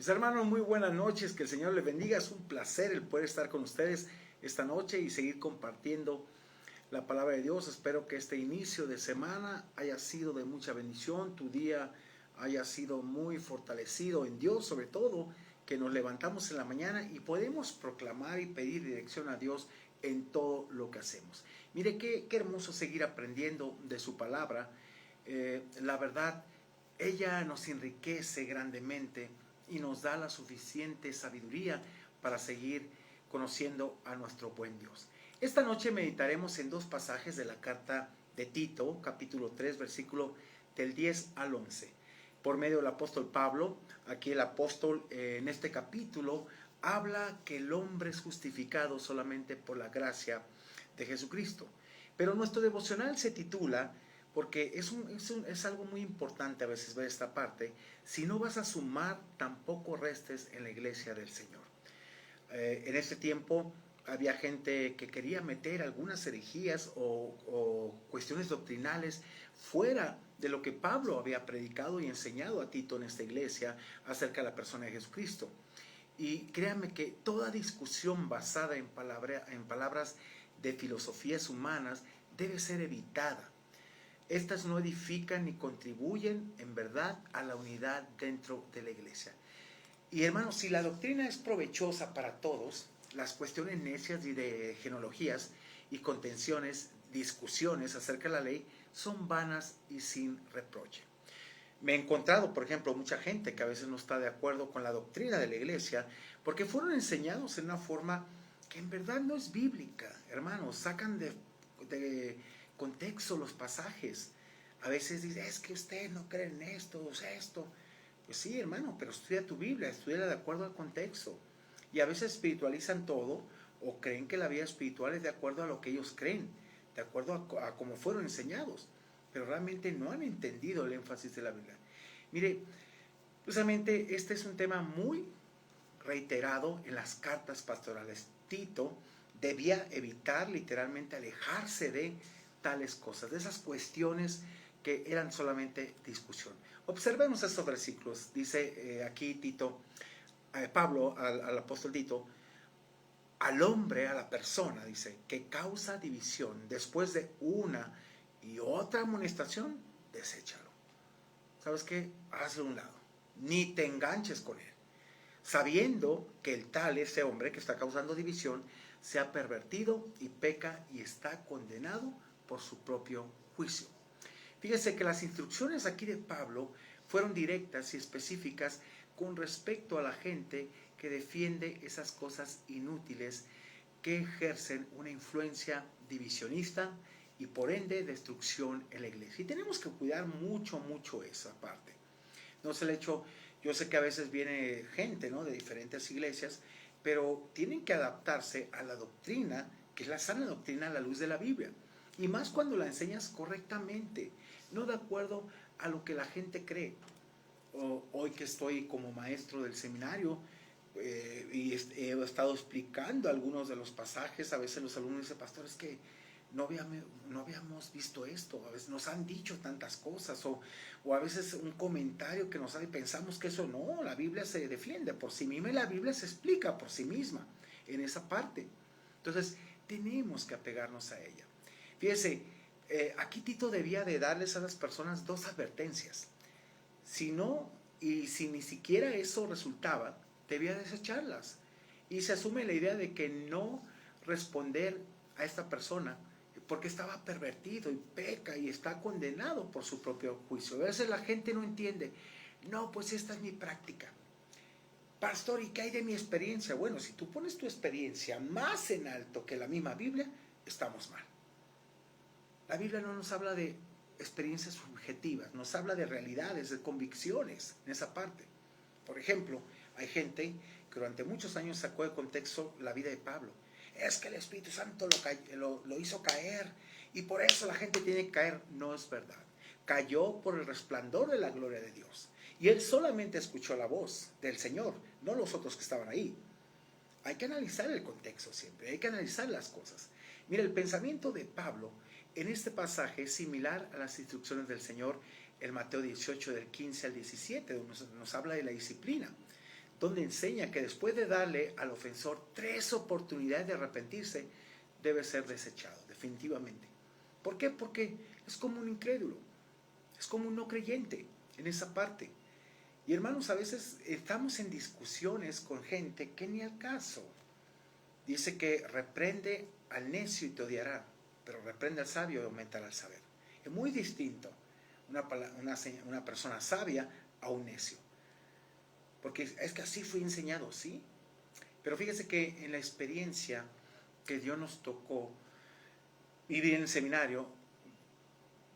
Mis hermanos, muy buenas noches, que el Señor les bendiga. Es un placer el poder estar con ustedes esta noche y seguir compartiendo la palabra de Dios. Espero que este inicio de semana haya sido de mucha bendición, tu día haya sido muy fortalecido en Dios, sobre todo que nos levantamos en la mañana y podemos proclamar y pedir dirección a Dios en todo lo que hacemos. Mire qué hermoso seguir aprendiendo de su palabra. La verdad, ella nos enriquece grandemente y nos da la suficiente sabiduría para seguir conociendo a nuestro buen Dios. Esta noche meditaremos en dos pasajes de la carta de Tito, capítulo 3, versículo del 10 al 11. Por medio del apóstol Pablo, aquí el apóstol en este capítulo habla que el hombre es justificado solamente por la gracia de Jesucristo. Pero nuestro devocional se titula, porque es algo muy importante a veces ver esta parte: si no vas a sumar, tampoco restes en la iglesia del Señor. En este tiempo había gente que quería meter algunas herejías o cuestiones doctrinales fuera de lo que Pablo había predicado y enseñado a Tito en esta iglesia acerca de la persona de Jesucristo. Y créanme que toda discusión basada en palabras de filosofías humanas debe ser evitada. Estas no edifican ni contribuyen en verdad a la unidad dentro de la iglesia. Y hermanos, si la doctrina es provechosa para todos, las cuestiones necias y de genealogías y contenciones, discusiones acerca de la ley son vanas y sin reproche. Me he encontrado, por ejemplo, mucha gente que a veces no está de acuerdo con la doctrina de la iglesia porque fueron enseñados en una forma que en verdad no es bíblica. Hermanos, sacan de contexto los pasajes. A veces dicen, es que usted no cree en esto, es esto. Pues sí, hermano, pero estudia tu Biblia, estudia de acuerdo al contexto. Y a veces espiritualizan todo o creen que la vida espiritual es de acuerdo a lo que ellos creen, de acuerdo a cómo fueron enseñados, pero realmente no han entendido el énfasis de la Biblia. Mire, precisamente este es un tema muy reiterado en las cartas pastorales. Tito debía evitar, literalmente alejarse de tales cosas, de esas cuestiones que eran solamente discusión. Observemos estos versículos. Dice aquí Tito, Pablo al apóstol Tito: al hombre, a la persona, dice, que causa división después de una y otra amonestación, deséchalo. ¿Sabes qué? Hazlo a un lado. Ni te enganches con él, sabiendo que el tal, ese hombre que está causando división, se ha pervertido y peca y está condenado por su propio juicio. Fíjese que las instrucciones aquí de Pablo fueron directas y específicas con respecto a la gente que defiende esas cosas inútiles que ejercen una influencia divisionista y por ende destrucción en la iglesia. Y tenemos que cuidar mucho esa parte. No es el hecho, yo sé que a veces viene gente, ¿no?, de diferentes iglesias, pero tienen que adaptarse a la doctrina, que es la sana doctrina a la luz de la Biblia. Y más cuando la enseñas correctamente, no de acuerdo a lo que la gente cree. Hoy que estoy como maestro del seminario y he estado explicando algunos de los pasajes, a veces los alumnos dicen, pastor, es que no habíamos visto esto, a veces nos han dicho tantas cosas, o a veces un comentario que nos hace, pensamos que eso no, la Biblia se defiende por sí misma y la Biblia se explica por sí misma en esa parte. Entonces, tenemos que apegarnos a ella. Fíjese, aquí Tito debía de darles a las personas dos advertencias. Si no, y si ni siquiera eso resultaba, debía desecharlas. Y se asume la idea de que no responder a esta persona porque estaba pervertido y peca y está condenado por su propio juicio. A veces la gente no entiende. No, pues esta es mi práctica. Pastor, ¿y qué hay de mi experiencia? Bueno, si tú pones tu experiencia más en alto que la misma Biblia, estamos mal. La Biblia no nos habla de experiencias subjetivas, nos habla de realidades, de convicciones en esa parte. Por ejemplo, hay gente que durante muchos años sacó de contexto la vida de Pablo. Es que el Espíritu Santo lo hizo caer y por eso la gente tiene que caer. No es verdad. Cayó por el resplandor de la gloria de Dios. Y él solamente escuchó la voz del Señor, no los otros que estaban ahí. Hay que analizar el contexto siempre, hay que analizar las cosas. Mira, el pensamiento de Pablo en este pasaje es similar a las instrucciones del Señor en Mateo 18, del 15 al 17, donde nos habla de la disciplina. donde enseña que después de darle al ofensor 3 oportunidades de arrepentirse, debe ser desechado, definitivamente. ¿Por qué? Porque es como un incrédulo, es como un no creyente en esa parte. Y hermanos, a veces estamos en discusiones con gente que ni al caso. Dice que reprende al necio y te odiará, pero reprende al sabio y aumentará el saber. Es muy distinto una persona sabia a un necio. Porque es que así fui enseñado, ¿sí? Pero fíjese que en la experiencia que Dios nos tocó vivir en el seminario,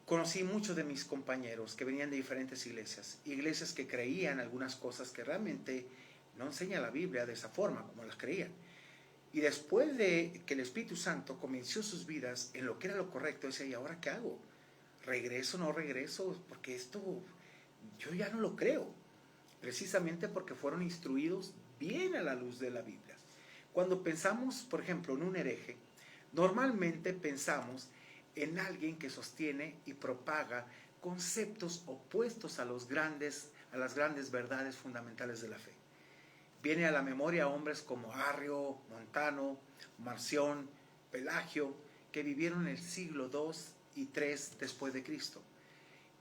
conocí muchos de mis compañeros que venían de diferentes iglesias que creían algunas cosas que realmente no enseña la Biblia de esa forma, como las creían. Y después de que el Espíritu Santo convenció sus vidas en lo que era lo correcto, decía, ¿y ahora qué hago? ¿Regreso, no regreso? Porque esto yo ya no lo creo. Precisamente porque fueron instruidos bien a la luz de la Biblia. Cuando pensamos, por ejemplo, en un hereje, normalmente pensamos en alguien que sostiene y propaga conceptos opuestos a las grandes verdades fundamentales de la fe. Viene a la memoria hombres como Arrio, Montano, Marción, Pelagio, que vivieron en el siglo II y III después de Cristo.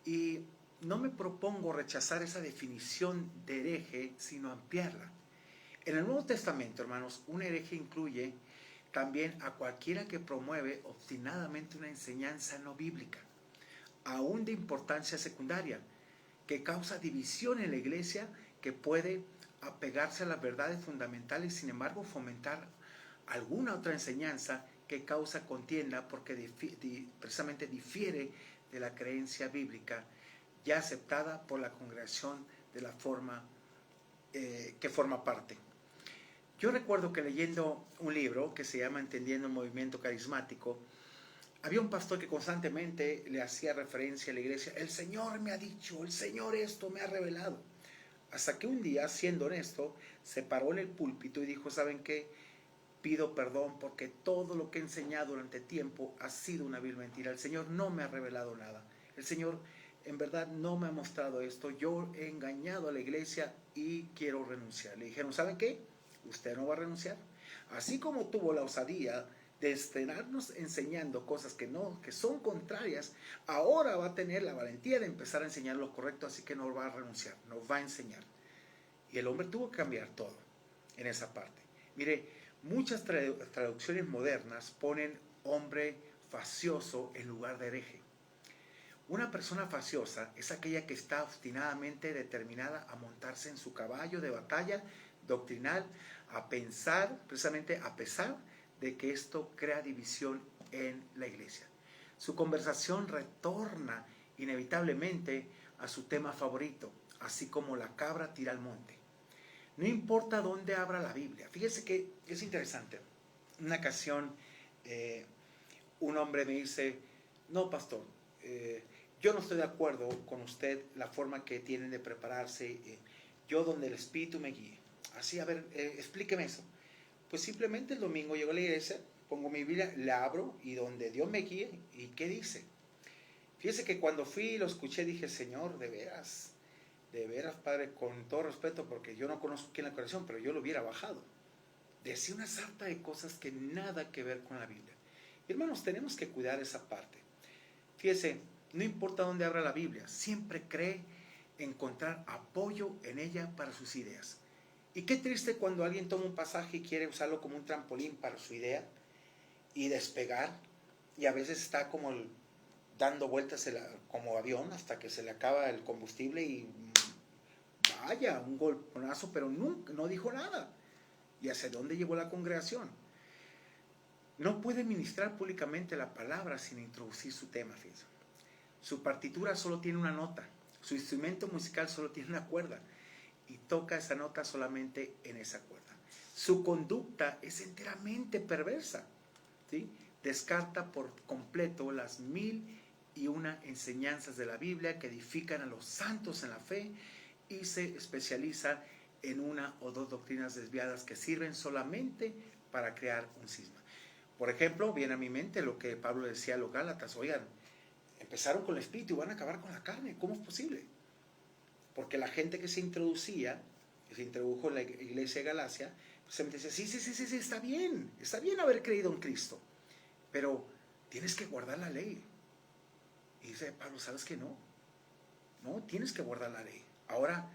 Y no me propongo rechazar esa definición de hereje, sino ampliarla. En el Nuevo Testamento, hermanos, un hereje incluye también a cualquiera que promueve obstinadamente una enseñanza no bíblica, aún de importancia secundaria, que causa división en la iglesia, que puede apegarse a las verdades fundamentales, sin embargo fomentar alguna otra enseñanza que causa contienda porque precisamente difiere de la creencia bíblica ya aceptada por la congregación de la forma que forma parte. Yo recuerdo que leyendo un libro que se llama Entendiendo el Movimiento Carismático, había un pastor que constantemente le hacía referencia a la iglesia, el Señor me ha dicho, el Señor esto me ha revelado. Hasta que un día, siendo honesto, se paró en el púlpito y dijo, ¿saben qué? Pido perdón porque todo lo que he enseñado durante tiempo ha sido una vil mentira. El Señor no me ha revelado nada. El Señor en verdad no me ha mostrado esto. Yo he engañado a la iglesia y quiero renunciar. Le dijeron, ¿saben qué? Usted no va a renunciar. Así como tuvo la osadía de estrenarnos enseñando cosas que son contrarias, ahora va a tener la valentía de empezar a enseñar lo correcto, así que no va a renunciar, nos va a enseñar. Y el hombre tuvo que cambiar todo en esa parte. Mire, muchas traducciones modernas ponen hombre facioso en lugar de hereje. Una persona faciosa es aquella que está obstinadamente determinada a montarse en su caballo de batalla doctrinal, a pensar, precisamente a pesar de que esto crea división en la iglesia. Su conversación retorna inevitablemente a su tema favorito, así como la cabra tira al monte. No importa dónde abra la Biblia. Fíjese que es interesante. Una ocasión un hombre me dice, no, pastor, yo no estoy de acuerdo con usted la forma que tienen de prepararse, yo donde el Espíritu me guíe. Así, a ver, explíqueme eso. Pues simplemente el domingo llego a la iglesia, pongo mi Biblia, la abro y donde Dios me guíe, ¿y qué dice? Fíjese que cuando fui y lo escuché dije, Señor, de veras, Padre, con todo respeto, porque yo no conozco quién es la corrección, pero yo lo hubiera bajado. Decía una sarta de cosas que nada que ver con la Biblia. Y hermanos, tenemos que cuidar esa parte. Fíjese, no importa dónde abra la Biblia, siempre cree encontrar apoyo en ella para sus ideas. Y qué triste cuando alguien toma un pasaje y quiere usarlo como un trampolín para su idea y despegar, y a veces está como dando vueltas como avión hasta que se le acaba el combustible y vaya, un golponazo, pero no dijo nada. ¿Y hacia dónde llevó la congregación? No puede ministrar públicamente la palabra sin introducir su tema, fíjense. Su partitura solo tiene una nota, su instrumento musical solo tiene una cuerda y toca esa nota solamente en esa cuerda. Su conducta es enteramente perversa, ¿sí? Descarta por completo las 1001 enseñanzas de la Biblia que edifican a los santos en la fe y se especializa en una o dos doctrinas desviadas que sirven solamente para crear un cisma. Por ejemplo, viene a mi mente lo que Pablo decía a los Gálatas, oigan, empezaron con el espíritu y van a acabar con la carne, ¿cómo es posible? Porque la gente que se introducía que se introdujo en la iglesia de Galacia, precisamente decía, sí, está bien haber creído en Cristo, pero tienes que guardar la ley. Y dice Pablo, ¿sabes qué? No, tienes que guardar la ley. Ahora,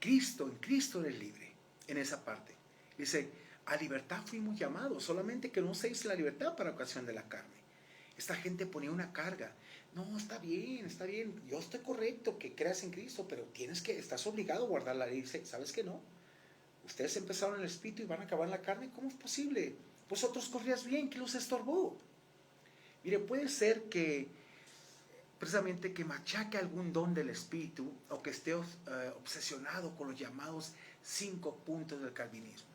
en Cristo eres libre, en esa parte. Dice, a libertad fuimos llamados, solamente que no uséis la libertad para ocasión de la carne. Esta gente ponía una carga. No, está bien, yo estoy correcto que creas en Cristo, pero estás obligado a guardar la ley. Dice, ¿sabes qué? No. Ustedes empezaron en el espíritu y van a acabar en la carne. ¿Cómo es posible? Vosotros corrías bien, ¿qué los estorbó? Mire, puede ser que precisamente que machaque algún don del espíritu o que esté obsesionado con los llamados 5 puntos del calvinismo.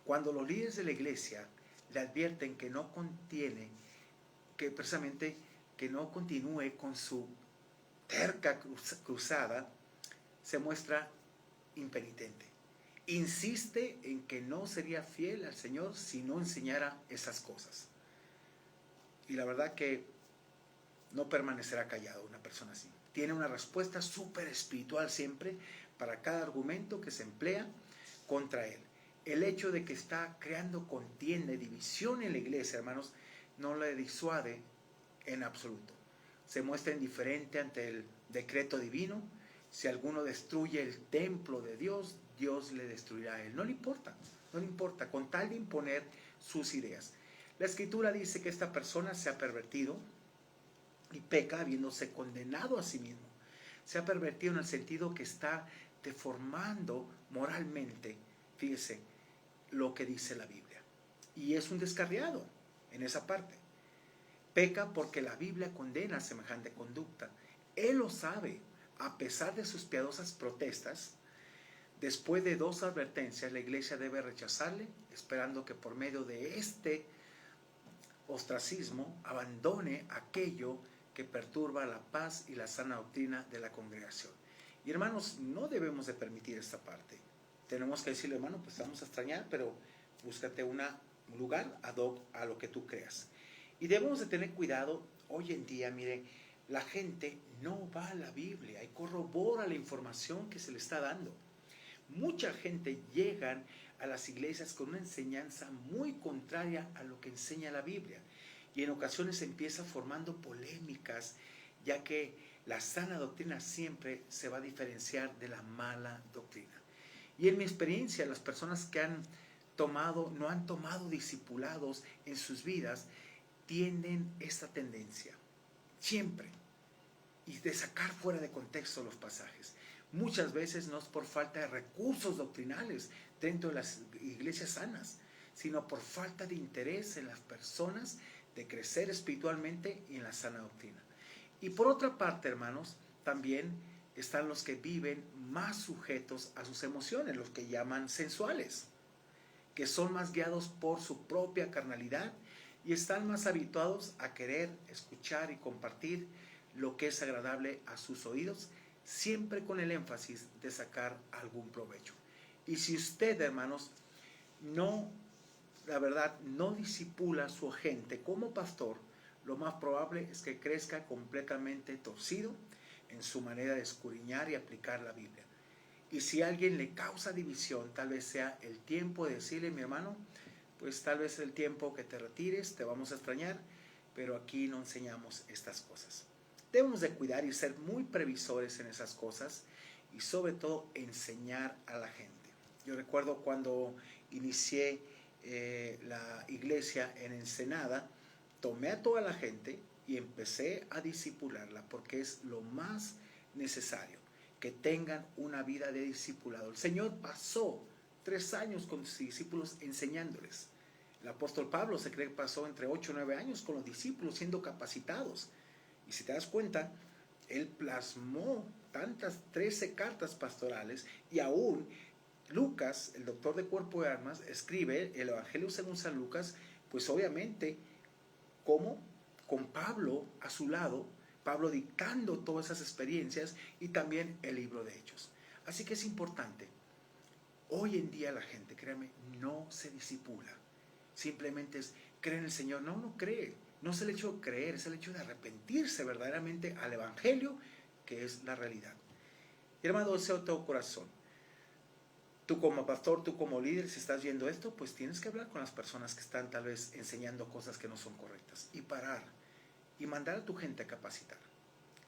Cuando los líderes de la iglesia le advierten que no contiene, que precisamente que no continúe con su terca cruzada, se muestra impenitente. Insiste en que no sería fiel al Señor si no enseñara esas cosas. Y la verdad que no permanecerá callado una persona así. Tiene una respuesta súper espiritual siempre para cada argumento que se emplea contra él. El hecho de que está creando contienda y división en la iglesia, hermanos, no le disuade en absoluto. Se muestra indiferente ante el decreto divino. Si alguno destruye el templo de Dios, Dios le destruirá a él. No le importa, con tal de imponer sus ideas. La Escritura dice que esta persona se ha pervertido y peca habiéndose condenado a sí mismo. Se ha pervertido en el sentido que está deformando moralmente, fíjese, lo que dice la Biblia. Y es un descarriado en esa parte. Peca porque la Biblia condena semejante conducta. Él lo sabe, a pesar de sus piadosas protestas. Después de 2 advertencias, la iglesia debe rechazarle, esperando que por medio de este ostracismo abandone aquello que perturba la paz y la sana doctrina de la congregación. Y hermanos, no debemos de permitir esta parte. Tenemos que decirle, hermano, pues vamos a extrañar, pero búscate un lugar ad hoc a lo que tú creas. Y debemos de tener cuidado. Hoy en día, mire, la gente no va a la Biblia y corrobora la información que se le está dando. Mucha gente llega a las iglesias con una enseñanza muy contraria a lo que enseña la Biblia. Y en ocasiones empieza formando polémicas, ya que la sana doctrina siempre se va a diferenciar de la mala doctrina. Y en mi experiencia, las personas que no han tomado discipulados en sus vidas, tienen esta tendencia, siempre, y de sacar fuera de contexto los pasajes. Muchas veces no es por falta de recursos doctrinales dentro de las iglesias sanas, sino por falta de interés en las personas de crecer espiritualmente y en la sana doctrina. Y por otra parte, hermanos, también están los que viven más sujetos a sus emociones, los que llaman sensuales, que son más guiados por su propia carnalidad y están más habituados a querer escuchar y compartir lo que es agradable a sus oídos, siempre con el énfasis de sacar algún provecho. Y si usted, hermanos, la verdad, no disipula a su gente como pastor, lo más probable es que crezca completamente torcido en su manera de escudriñar y aplicar la Biblia. Y si a alguien le causa división, tal vez sea el tiempo de decirle, mi hermano, pues tal vez es el tiempo que te retires, te vamos a extrañar, pero aquí no enseñamos estas cosas. Debemos de cuidar y ser muy previsores en esas cosas y sobre todo enseñar a la gente. Yo recuerdo cuando inicié la iglesia en Ensenada, tomé a toda la gente y empecé a discipularla porque es lo más necesario, que tengan una vida de discipulado. El Señor pasó 3 años con sus discípulos enseñándoles. El apóstol Pablo se cree que pasó entre 8 y 9 años con los discípulos siendo capacitados. Y si te das cuenta, él plasmó 13 cartas pastorales y aún Lucas, el doctor de cuerpo de armas, escribe el Evangelio según San Lucas, pues obviamente como con Pablo a su lado, Pablo dictando todas esas experiencias y también el libro de Hechos. Así que es importante. Hoy en día la gente, créame, no se disipula. Simplemente es, cree en el Señor. No cree. No es el hecho de creer, es el hecho de arrepentirse verdaderamente al Evangelio, que es la realidad. Hermano, deseo de todo corazón Tú como pastor, tú como líder, si estás viendo esto, pues tienes que hablar con las personas que están tal vez enseñando cosas que no son correctas y parar y mandar a tu gente a capacitar.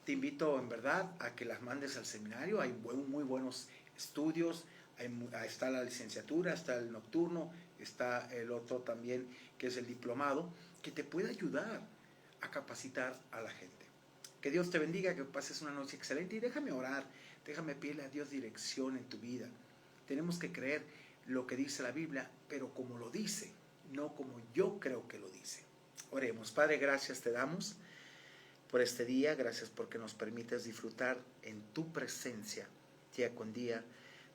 Te invito en verdad a que las mandes al seminario. Hay muy buenos estudios, está la licenciatura, está el nocturno, está el otro también que es el diplomado, que te puede ayudar a capacitar a la gente. Que Dios te bendiga, que pases una noche excelente y déjame orar, déjame pedirle a Dios dirección en tu vida. Tenemos que creer lo que dice la Biblia, pero como lo dice, no como yo creo que lo dice. Oremos. Padre, gracias te damos por este día, gracias porque nos permites disfrutar en tu presencia día con día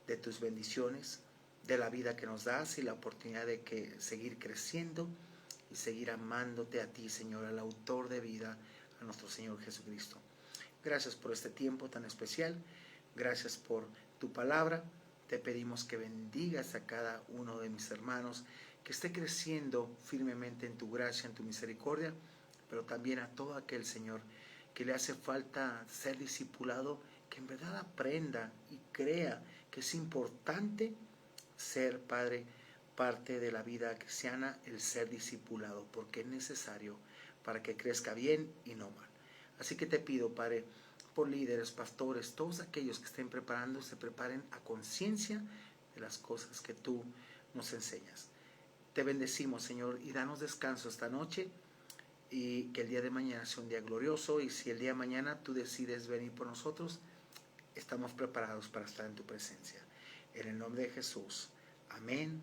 de tus bendiciones, de la vida que nos das y la oportunidad de seguir creciendo y seguir amándote a ti, Señor, al autor de vida, a nuestro Señor Jesucristo. Gracias por este tiempo tan especial, gracias por tu palabra. Te pedimos que bendigas a cada uno de mis hermanos, que esté creciendo firmemente en tu gracia, en tu misericordia, pero también a todo aquel, Señor, que le hace falta ser discipulado, que en verdad aprenda y crea que es importante ser, Padre, parte de la vida cristiana, el ser discipulado, porque es necesario para que crezca bien y no mal. Así que te pido, Padre, por líderes, pastores, todos aquellos que estén preparando, se preparen a conciencia de las cosas que tú nos enseñas. Te bendecimos, Señor, y danos descanso esta noche y que el día de mañana sea un día glorioso. Y si el día de mañana tú decides venir por nosotros, estamos preparados para estar en tu presencia. En el nombre de Jesús. Amén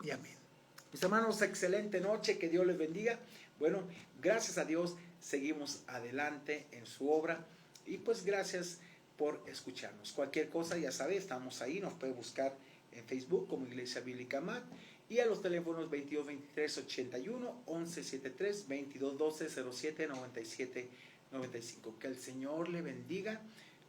y amén. Mis hermanos, excelente noche, que Dios les bendiga. Bueno, gracias a Dios seguimos adelante en su obra y pues gracias por escucharnos. Cualquier cosa, ya sabe, estamos ahí, nos puede buscar en Facebook como Iglesia Bíblica MAT y a los teléfonos 22 23 81 11 73 22 12 07 97 95. Que el Señor le bendiga,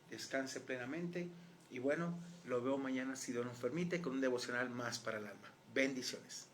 descanse plenamente y bueno, lo veo mañana si Dios nos permite con un devocional más para el alma. Bendiciones.